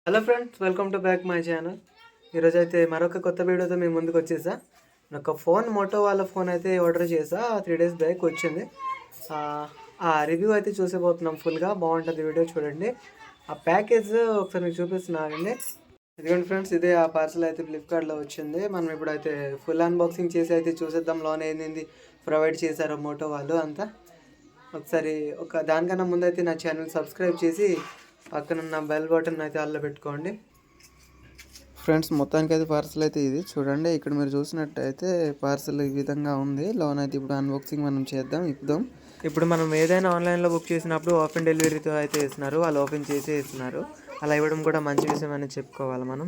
Hello friends, welcome to back my channel. ఈరోజు అయితే మరొక కొత్త వీడియోతో మేము ముందుకు వచ్చేసా. నాకు ఫోన్ మోటో వాళ్ళ ఫోన్ అయితే ఆర్డర్ చేసా. 3 days బ్యాక్ వచ్చింది. ఆ రివ్యూ అయితే చూసిపోతున్నాం ఫుల్గా. బాగుంటుంది, వీడియో చూడండి. ఆ ప్యాకేజ్ ఒకసారి మీకు చూపిస్తున్నానండి. ఇదిగోండి ఫ్రెండ్స్, ఇదే ఆ పార్సల్ అయితే ఫ్లిప్కార్ట్లో వచ్చింది. మనం ఇప్పుడైతే ఫుల్ అన్బాక్సింగ్ చేసి అయితే చూసేద్దాం లోన్ ఏంది ప్రొవైడ్ చేశారో మోటో వాళ్ళు అంతా. ఒకసారి దానికన్నా ముందు అయితే నా ఛానల్ సబ్స్క్రైబ్ చేసి పక్కనున్న బెల్ బటన్ అయితే ఆల్లో పెట్టుకోండి. ఫ్రెండ్స్, మొత్తానికి అయితే పార్సల్ అయితే ఇది చూడండి. ఇక్కడ మీరు చూసినట్టయితే పార్సల్ ఈ విధంగా ఉంది. లోన్ అయితే ఇప్పుడు అన్బాక్సింగ్ మనం ఇద్దాం. ఇప్పుడు మనం ఏదైనా ఆన్లైన్లో బుక్ చేసినప్పుడు ఓపెన్ డెలివరీతో అయితే ఇస్తున్నారు. వాళ్ళు ఓపెన్ చేసి ఇస్తున్నారు. అలా ఇవ్వడం కూడా మంచి విషయం అని చెప్పుకోవాలి మనం.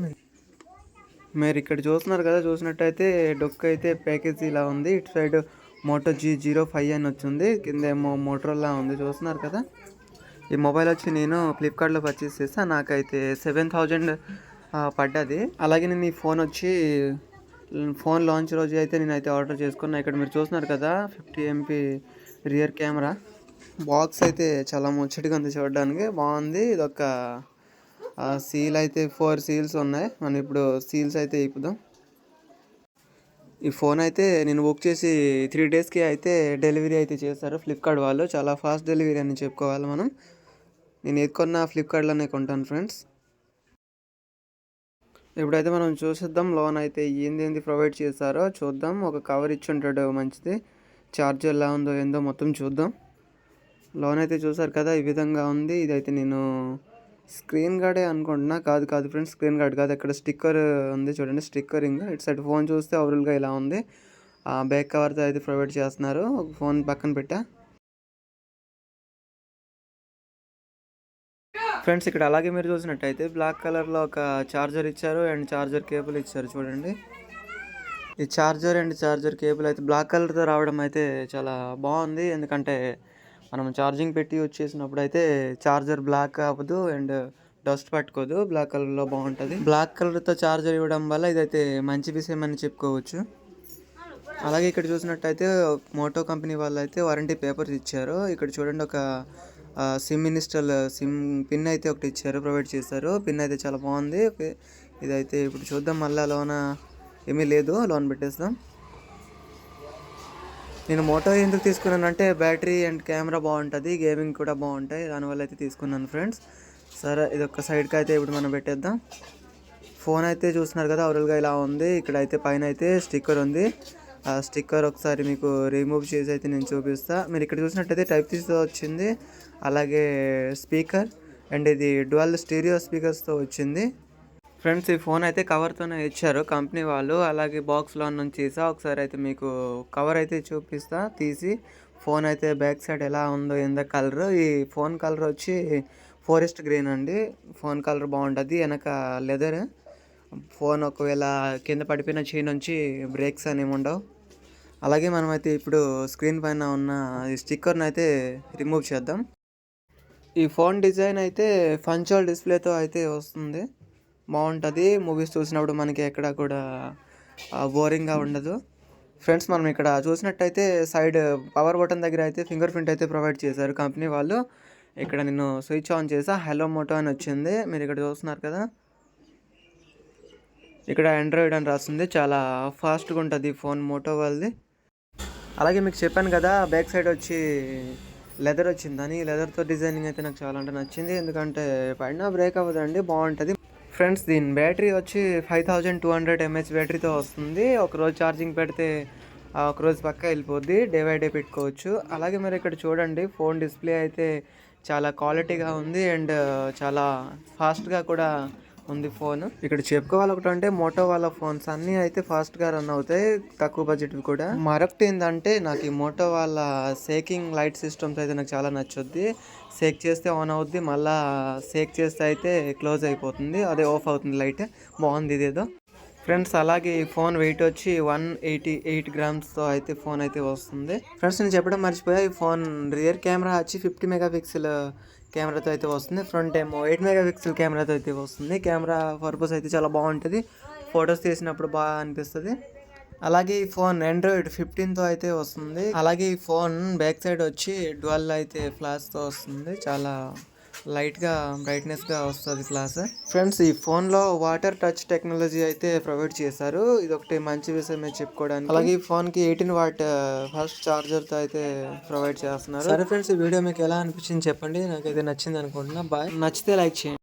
మీరు ఇక్కడ చూస్తున్నారు కదా, చూసినట్టయితే డొక్ అయితే ప్యాకేజ్ ఇలా ఉంది. ఇటు సైడ్ మోటో G05 అని వచ్చింది, కింద ఏమో మోటరోలా ఉంది. చూస్తున్నారు కదా, ఈ మొబైల్ వచ్చి నేను ఫ్లిప్కార్ట్లో పర్చేస్ చేస్తాను. నాకైతే 7,000 పడ్డది. అలాగే నేను ఈ ఫోన్ లాంచ్ రోజు అయితే నేనైతే ఆర్డర్ చేసుకున్నా. ఇక్కడ మీరు చూస్తున్నారు కదా, 50 MP రియర్ కెమెరా. బాక్స్ అయితే చాలా ముచ్చటిగా ఉంది, చూడడానికి బాగుంది. ఇదొక సీల్ అయితే 4 సీల్స్ ఉన్నాయి. మనం ఇప్పుడు సీల్స్ అయితే ఇప్పుదాం. ఈ ఫోన్ అయితే నేను బుక్ చేసి 3 daysకి అయితే డెలివరీ అయితే చేస్తారు ఫ్లిప్కార్ట్ వాళ్ళు. చాలా ఫాస్ట్ డెలివరీ అని చెప్పుకోవాలి మనం. నేను ఏది కొన్నా ఫ్లిప్కార్ట్లోనే కొంటాను ఫ్రెండ్స్. ఇప్పుడైతే మనం చూసిద్దాం లోన్ అయితే ఏంది ప్రొవైడ్ చేస్తారో చూద్దాం. ఒక కవర్ ఇచ్చి ఉంటాడు మంచిది. ఛార్జర్ ఎలా ఉందో ఏందో మొత్తం చూద్దాం. లోన్ అయితే చూసారు కదా, ఈ విధంగా ఉంది. ఇదైతే నేను స్క్రీన్ గార్డే అనుకుంటున్నా. కాదు ఫ్రెండ్స్, స్క్రీన్ గార్డ్ కాదు. అక్కడ స్టిక్కర్ ఉంది చూడండి, స్టిక్కరింగ్. ఇటు సైడ్ ఫోన్ చూస్తే ఓవరాల్గా ఇలా ఉంది. బ్యాక్ కవర్తో అయితే ప్రొవైడ్ చేస్తున్నారు. ఫోన్ పక్కన పెట్టా ఫ్రెండ్స్. ఇక్కడ అలాగే మీరు చూసినట్టయితే బ్లాక్ కలర్లో ఒక ఛార్జర్ ఇచ్చారు అండ్ ఛార్జర్ కేబుల్ ఇచ్చారు చూడండి. ఈ ఛార్జర్ అండ్ ఛార్జర్ కేబుల్ అయితే బ్లాక్ కలర్తో రావడం అయితే చాలా బాగుంది. ఎందుకంటే మనం ఛార్జింగ్ పెట్టి యూజ్ చేసినప్పుడు అయితే ఛార్జర్ బ్లాక్ అవ్వదు అండ్ డస్ట్ పట్టుకోదు. బ్లాక్ కలర్లో బాగుంటుంది. బ్లాక్ కలర్తో ఛార్జర్ ఇవ్వడం వల్ల ఇదైతే మంచి విషయం అని చెప్పుకోవచ్చు. అలాగే ఇక్కడ చూసినట్టయితే మోటో కంపెనీ వాళ్ళు అయితే వారంటీ పేపర్స్ ఇచ్చారు. ఇక్కడ చూడండి, ఒక సిమ్ ఇన్స్టాల్ సిమ్ పిన్ అయితే ఒకటి ఇచ్చారు, ప్రొవైడ్ చేశారు. పిన్ అయితే చాలా బాగుంది. ఇదైతే ఇప్పుడు చూద్దాం. మళ్ళీ లోన ఏమీ లేదు, లోన్ పెట్టేస్తాం. నేను మోటో ఎందుకు తీసుకున్నానంటే బ్యాటరీ అండ్ కెమెరా బాగుంటుంది, గేమింగ్ కూడా బాగుంటాయి. దానివల్ల అయితే తీసుకున్నాను ఫ్రెండ్స్. సరే, ఇది ఒక సైడ్కి అయితే ఇప్పుడు మనం పెట్టేద్దాం. ఫోన్ అయితే చూస్తున్నారు కదా, ఓవరాల్గా ఇలా ఉంది. ఇక్కడ అయితే పైన అయితే స్టిక్కర్ ఉంది. ఆ స్టిక్కర్ ఒకసారి మీకు రిమూవ్ చేసి అయితే నేను చూపిస్తాను. మీరు ఇక్కడ చూసినట్టయితే Type-C వచ్చింది. అలాగే స్పీకర్ అండ్ ఇది డ్యువల్ స్టీరియో స్పీకర్స్తో వచ్చింది ఫ్రెండ్స్. ఈ ఫోన్ అయితే కవర్తోనే ఇచ్చారు కంపెనీ వాళ్ళు. అలాగే బాక్స్లో నుంచి ఒకసారి అయితే మీకు కవర్ అయితే చూపిస్తా తీసి. ఫోన్ అయితే బ్యాక్ సైడ్ ఎలా ఉందో ఏందో కలర్. ఈ ఫోన్ కలర్ వచ్చి ఫారెస్ట్ గ్రీన్ అండి. ఫోన్ కలర్ బాగుంటుంది. వెనక లెదర్. ఫోన్ ఒకవేళ కింద పడిపోయిన చేయి నుంచి బ్రేక్స్ అనేవి ఉండవు. అలాగే మనమైతే ఇప్పుడు స్క్రీన్ పైన ఉన్న ఈ స్టిక్కర్ని అయితే రిమూవ్ చేద్దాం. ఈ ఫోన్ డిజైన్ అయితే పంచోల్ డిస్ప్లేతో అయితే వస్తుంది. బాగుంటుంది. మూవీస్ చూసినప్పుడు మనకి ఎక్కడ కూడా బోరింగ్గా ఉండదు ఫ్రెండ్స్. మనం ఇక్కడ చూసినట్టయితే సైడ్ పవర్ బటన్ దగ్గర అయితే ఫింగర్ ప్రింట్ అయితే ప్రొవైడ్ చేశారు కంపెనీ వాళ్ళు. ఇక్కడ నేను స్విచ్ ఆన్ చేసా, హలో మోటో అని వచ్చింది. మీరు ఇక్కడ చూస్తున్నారు కదా, ఇక్కడ ఆండ్రాయిడ్ అని రాస్తుంది. చాలా ఫాస్ట్గా ఉంటుంది ఫోన్ మోటో వాళ్ళది. అలాగే మీకు చెప్పాను కదా, బ్యాక్ సైడ్ వచ్చి లెదర్ వచ్చిందని. లెదర్తో డిజైనింగ్ అయితే నాకు చాలా అంటే నచ్చింది. ఎందుకంటే పైన బ్రేక్ అవ్వదండి, బాగుంటుంది ఫ్రెండ్స్. దీని బ్యాటరీ వచ్చి 5200 mAh బ్యాటరీతో వస్తుంది. ఒకరోజు ఛార్జింగ్ పెడితే ఒకరోజు పక్కా వెళ్ళిపోద్ది. డే బై డే పెట్టుకోవచ్చు. అలాగే మీరు ఇక్కడ చూడండి, ఫోన్ డిస్ప్లే అయితే చాలా క్వాలిటీగా ఉంది అండ్ చాలా ఫాస్ట్గా కూడా ఉంది ఫోన్. ఇక్కడ చెప్పుకోవాలి ఒకటి అంటే, మోటో వాళ్ళ ఫోన్స్ అన్నీ అయితే ఫాస్ట్గా రన్ అవుతాయి, తక్కువ బడ్జెట్ కూడా. మరొకటి ఏంటంటే, నాకు ఈ మోటో వాళ్ళ షేకింగ్ లైట్ సిస్టమ్స్ అయితే నాకు చాలా నచ్చుద్ది. షేక్ చేస్తే ఆన్ అవుద్ది, మళ్ళీ షేక్ చేస్తే అయితే క్లోజ్ అయిపోతుంది, అదే ఆఫ్ అవుతుంది లైట్. బాగుంది ఇదేదో ఫ్రెండ్స్. అలాగే ఈ ఫోన్ వెయిట్ వచ్చి 188 grams అయితే ఫోన్ అయితే వస్తుంది ఫ్రెండ్స్. నేను చెప్పడం మర్చిపోయా, ఈ ఫోన్ రియర్ కెమెరా వచ్చి 50 MP కెమెరాతో అయితే వస్తుంది. ఫ్రంట్ ఏమో 8 MP కెమెరాతో అయితే వస్తుంది. కెమెరా పర్పస్ అయితే చాలా బాగుంటుంది, ఫొటోస్ తీసినప్పుడు బాగా అనిపిస్తుంది. అలాగే ఈ ఫోన్ Android 15తో అయితే వస్తుంది. అలాగే ఈ ఫోన్ బ్యాక్ సైడ్ వచ్చి డ్యువల్ అయితే ఫ్లాష్తో వస్తుంది. చాలా లైట్గా బ్రైట్నెస్గా వస్తుంది క్లాస్. ఫ్రెండ్స్, ఈ ఫోన్లో వాటర్ టచ్ టెక్నాలజీ అయితే ప్రొవైడ్ చేశారు. ఇది ఒకటి మంచి విషయమే చెప్పుకోవడానికి. అలాగే ఈ ఫోన్కి 18 వాట్ ఫాస్ట్ ఛార్జర్తో అయితే ప్రొవైడ్ చేస్తున్నారు. సరే ఫ్రెండ్స్, ఈ వీడియో మీకు ఎలా అనిపించింది చెప్పండి. నాకైతే నచ్చింది అనుకుంటున్నా. బాయ్. నచ్చితే లైక్ చేయండి.